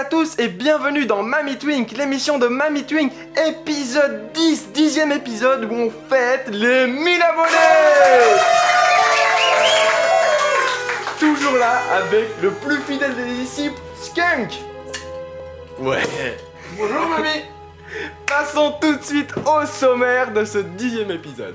à tous et bienvenue dans Mamie Twink, l'émission de Mamie Twink, épisode 10, 10e épisode où on fête les 1000 abonnés. Toujours là avec le plus fidèle des disciples, Skunk. Ouais. Bonjour mamie. Passons tout de suite au sommaire de ce 10e épisode.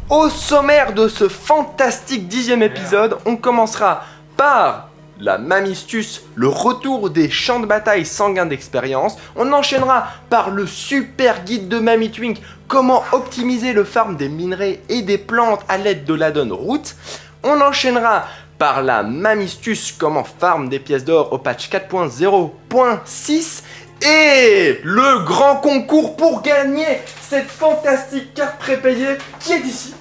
Au sommaire de ce fantastique 10e épisode, on commencera par la Mamistus, le retour des champs de bataille sans gain d'expérience. On enchaînera par le super guide de Mamie Twink, comment optimiser le farm des minerais et des plantes à l'aide de l'addon Root. On enchaînera par la Mamistus, comment farm des pièces d'or au patch 4.0.6. Et le grand concours pour gagner cette fantastique carte prépayée qui est ici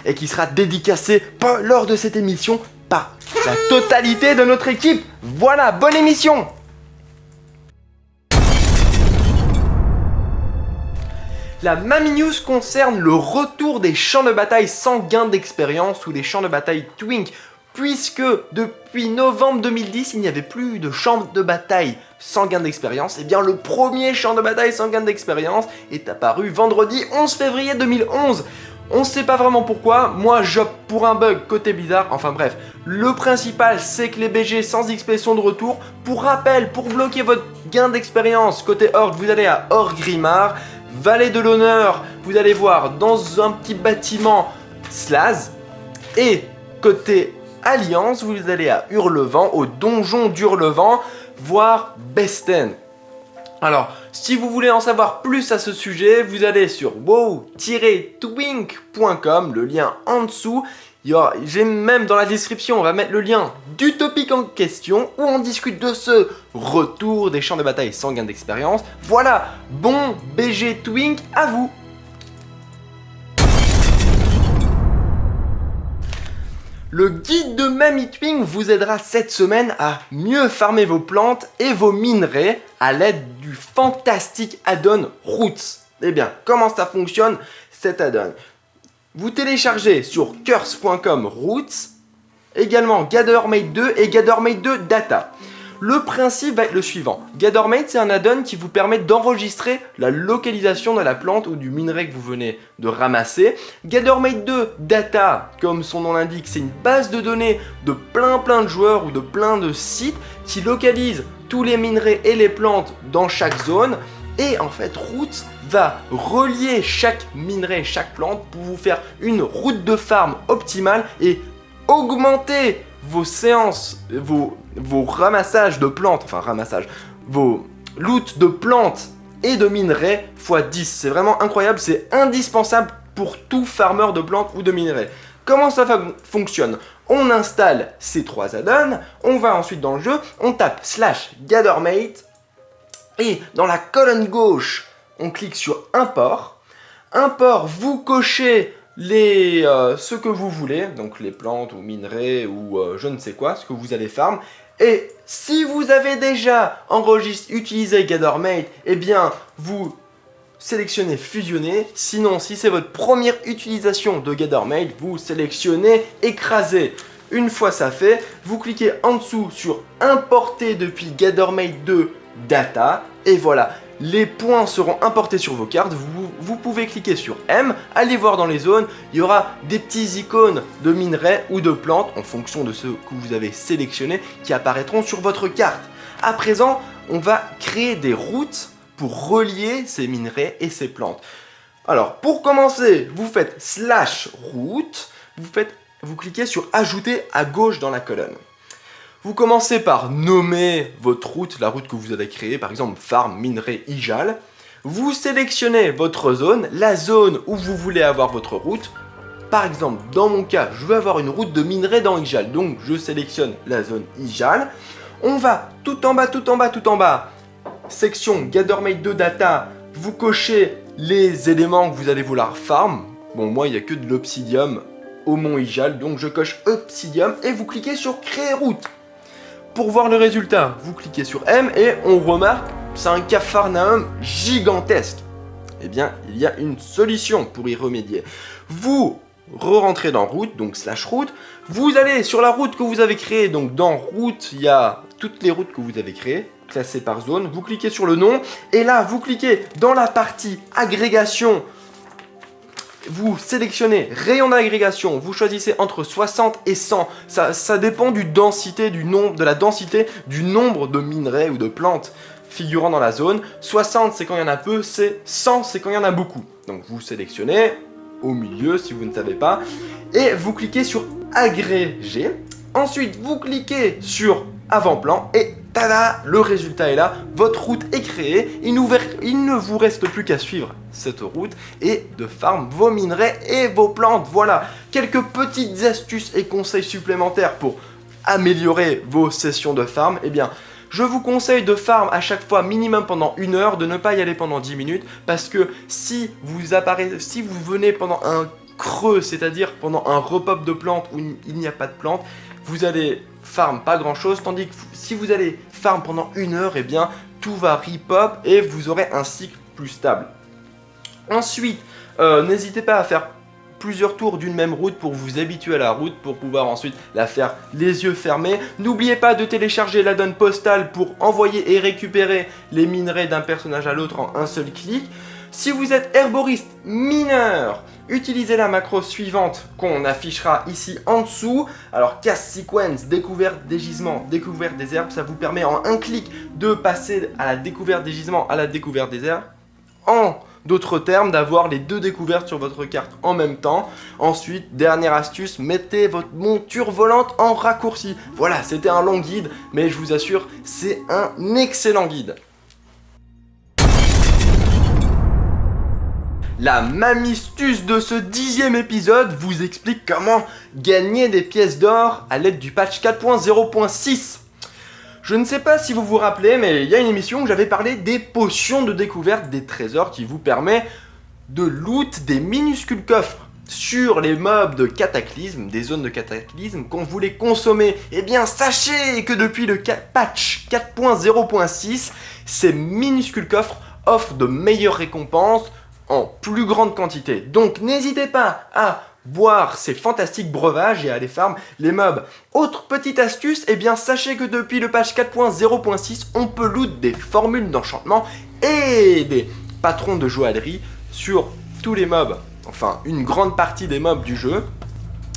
et qui sera dédicacée lors de cette émission par la totalité de notre équipe. Voilà, bonne émission. La Mamie News concerne le retour des champs de bataille sans gain d'expérience ou des champs de bataille Twink, puisque depuis novembre 2010, il n'y avait plus de champ de bataille sans gain d'expérience. Et bien le premier champ de bataille sans gain d'expérience est apparu vendredi 11 février 2011. On ne sait pas vraiment pourquoi, moi j'opte pour un bug côté Blizzard, enfin bref. Le principal c'est que les BG sans XP sont de retour. Pour rappel, pour bloquer votre gain d'expérience côté Horde, vous allez à Orgrimmar, Vallée de l'Honneur, vous allez voir dans un petit bâtiment Slaz. Et côté Alliance, vous allez à Hurlevent, au donjon d'Hurlevent, voire Besten. Alors, si vous voulez en savoir plus à ce sujet, vous allez sur wow-twink.com, le lien en dessous. J'ai même dans la description, on va mettre le lien du topic en question où on discute de ce retour des champs de bataille sans gain d'expérience. Voilà, bon BG Twink à vous. Le guide de Mamie Twink vous aidera cette semaine à mieux farmer vos plantes et vos minerais à l'aide du fantastique addon Roots. Eh bien, comment ça fonctionne cet addon? Vous téléchargez sur curse.com Roots, également Gathermate 2 et Gathermate 2 Data. Le principe va être le suivant. Gathermate, c'est un addon qui vous permet d'enregistrer la localisation de la plante ou du minerai que vous venez de ramasser. Gathermate 2 Data, comme son nom l'indique, c'est une base de données de plein de joueurs ou de plein de sites qui localisent tous les minerais et les plantes dans chaque zone. Et en fait, Roots va relier chaque minerai, chaque plante pour vous faire une route de farm optimale et augmenter vos séances, vos ramassages de plantes, vos loots de plantes et de minerais x 10. C'est vraiment incroyable, c'est indispensable pour tout farmer de plantes ou de minerais. Comment ça fonctionne? On installe ces trois addons, on va ensuite dans le jeu, on tape /Gathermate et dans la colonne gauche, on clique sur Import. Import, vous cochez ce que vous voulez, donc les plantes ou minerais ou je ne sais quoi, ce que vous allez farm. Et si vous avez déjà utilisé Gathermate, eh bien vous sélectionnez fusionner. Sinon, si c'est votre première utilisation de Gathermate, vous sélectionnez écraser. Une fois ça fait, vous cliquez en dessous sur importer depuis Gathermate 2 Data et voilà. Les points seront importés sur vos cartes, vous pouvez cliquer sur M, aller voir dans les zones, il y aura des petits icônes de minerais ou de plantes en fonction de ce que vous avez sélectionné qui apparaîtront sur votre carte. À présent, on va créer des routes pour relier ces minerais et ces plantes. Alors, pour commencer, vous faites /route, vous cliquez sur ajouter à gauche dans la colonne. Vous commencez par nommer votre route, la route que vous avez créée, par exemple farm, minerai, Ijal. Vous sélectionnez votre zone, la zone où vous voulez avoir votre route. Par exemple, dans mon cas, je veux avoir une route de minerai dans Ijal, donc je sélectionne la zone Ijal. On va tout en bas, section Gathermate 2 Data, vous cochez les éléments que vous allez vouloir farm. Bon, moi, il n'y a que de l'obsidium au mont Ijal, donc je coche obsidium et vous cliquez sur créer route. Pour voir le résultat, vous cliquez sur M et on remarque, c'est un capharnaüm gigantesque. Eh bien, il y a une solution pour y remédier. Vous re-rentrer dans route, donc slash route. Vous allez sur la route que vous avez créée, donc dans route, il y a toutes les routes que vous avez créées, classées par zone. Vous cliquez sur le nom et là, vous cliquez dans la partie agrégation. Vous sélectionnez rayon d'agrégation, vous choisissez entre 60 et 100. Ça dépend de la densité du nombre de minerais ou de plantes figurant dans la zone. 60 c'est quand il y en a peu, 100 c'est quand il y en a beaucoup. Donc vous sélectionnez au milieu si vous ne savez pas et vous cliquez sur agréger. Ensuite vous cliquez sur avant-plan et tada, le résultat est là, votre route est créée, il ne vous reste plus qu'à suivre cette route et de farm vos minerais et vos plantes. Voilà, quelques petites astuces et conseils supplémentaires pour améliorer vos sessions de farm. Eh bien, je vous conseille de farm à chaque fois minimum pendant 1 heure, de ne pas y aller pendant 10 minutes parce que si vous venez pendant un creux, c'est-à-dire pendant un repop de plantes où il n'y a pas de plantes, vous allez farm pas grand chose, tandis que si vous allez farm pendant 1 heure, eh bien tout va repop et vous aurez un cycle plus stable. Ensuite, n'hésitez pas à faire plusieurs tours d'une même route pour vous habituer à la route, pour pouvoir ensuite la faire les yeux fermés. N'oubliez pas de télécharger l'add-on postal pour envoyer et récupérer les minerais d'un personnage à l'autre en un seul clic. Si vous êtes herboriste mineur, utilisez la macro suivante qu'on affichera ici en dessous. Alors cast sequence, découverte des gisements, découverte des herbes, ça vous permet en un clic de passer à la découverte des gisements, à la découverte des herbes. En d'autres termes, d'avoir les deux découvertes sur votre carte en même temps. Ensuite, dernière astuce, mettez votre monture volante en raccourci. Voilà, c'était un long guide, mais je vous assure, c'est un excellent guide. La mamistus de ce 10e épisode vous explique comment gagner des pièces d'or à l'aide du patch 4.0.6. Je ne sais pas si vous vous rappelez, mais il y a une émission où j'avais parlé des potions de découverte des trésors qui vous permet de loot des minuscules coffres sur les mobs de cataclysme, des zones de cataclysme qu'on voulait consommer. Eh bien, sachez que depuis le patch 4.0.6, ces minuscules coffres offrent de meilleures récompenses en plus grande quantité. Donc, n'hésitez pas à boire ces fantastiques breuvages et à aller farm les mobs. Autre petite astuce, eh bien sachez que depuis le patch 4.0.6, on peut loot des formules d'enchantement et des patrons de joaillerie sur tous les mobs, enfin une grande partie des mobs du jeu.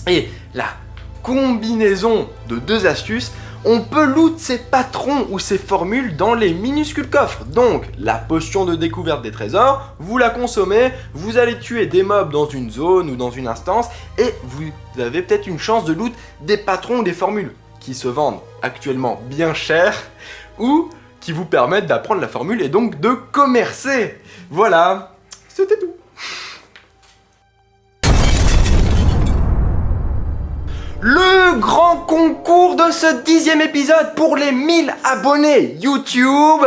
Et la combinaison de deux astuces, on peut loot ces patrons ou ces formules dans les minuscules coffres. Donc, la potion de découverte des trésors, vous la consommez, vous allez tuer des mobs dans une zone ou dans une instance et vous avez peut-être une chance de loot des patrons ou des formules qui se vendent actuellement bien cher ou qui vous permettent d'apprendre la formule et donc de commercer. Voilà, c'était tout. Le grand concours de ce 10e épisode pour les 1000 abonnés YouTube.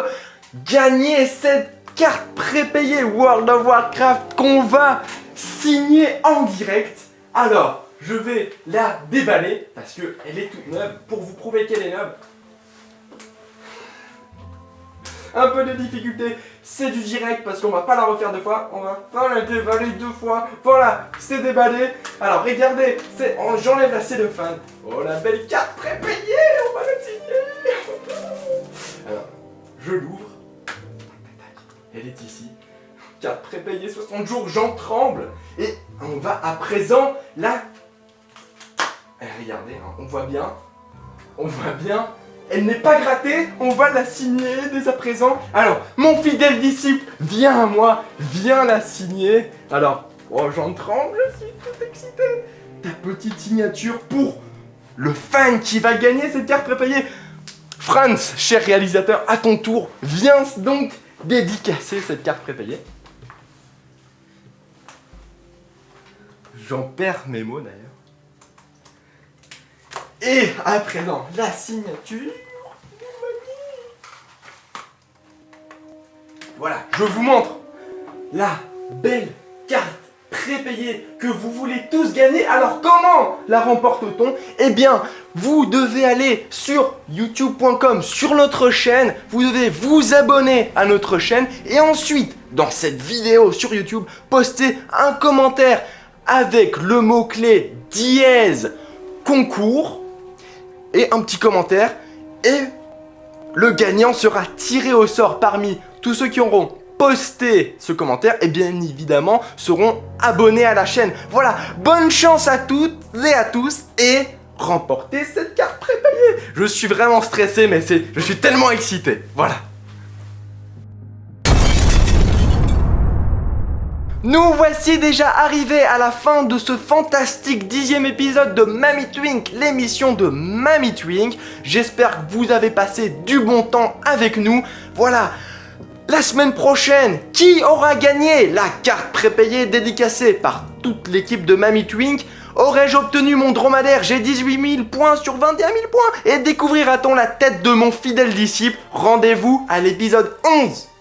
Gagnez cette carte prépayée World of Warcraft qu'on va signer en direct. Alors, je vais la déballer parce qu'elle est toute neuve pour vous prouver qu'elle est neuve. Un peu de difficulté, c'est du direct parce qu'on va pas la refaire 2 fois, on va pas la déballer 2 fois. Voilà, c'est déballé. Alors regardez, j'enlève la cellophane. Oh la belle carte prépayée, on va la signer. Alors, je l'ouvre. Elle est ici. Carte prépayée 60 jours, j'en tremble. Et on va à présent la... Regardez, hein, on voit bien. Elle n'est pas grattée, on va la signer dès à présent. Alors, mon fidèle disciple, viens à moi, viens la signer. Alors, oh, j'en tremble, je suis tout excité. Ta petite signature pour le fan qui va gagner cette carte prépayée. Franz, cher réalisateur, à ton tour, viens donc dédicacer cette carte prépayée. J'en perds mes mots d'ailleurs. Et à présent, la signature. Voilà, je vous montre la belle carte prépayée que vous voulez tous gagner. Alors comment la remporte-t-on? Eh bien, vous devez aller sur youtube.com, sur notre chaîne. Vous devez vous abonner à notre chaîne. Et ensuite, dans cette vidéo sur YouTube, poster un commentaire avec le mot-clé dièse concours et un petit commentaire. Et le gagnant sera tiré au sort parmi tous ceux qui auront posté ce commentaire et bien évidemment seront abonnés à la chaîne. Voilà, bonne chance à toutes et à tous et remportez cette carte prépayée. Je suis vraiment stressé mais je suis tellement excité. Voilà. Nous voici déjà arrivés à la fin de ce fantastique 10e épisode de Mamie Twink, l'émission de Mamie Twink. J'espère que vous avez passé du bon temps avec nous. Voilà, la semaine prochaine, qui aura gagné la carte prépayée dédicacée par toute l'équipe de Mamie Twink? Aurais-je obtenu mon dromadaire? J'ai 18 000 points sur 21 000 points. Et découvrira-t-on la tête de mon fidèle disciple? Rendez-vous à l'épisode 11.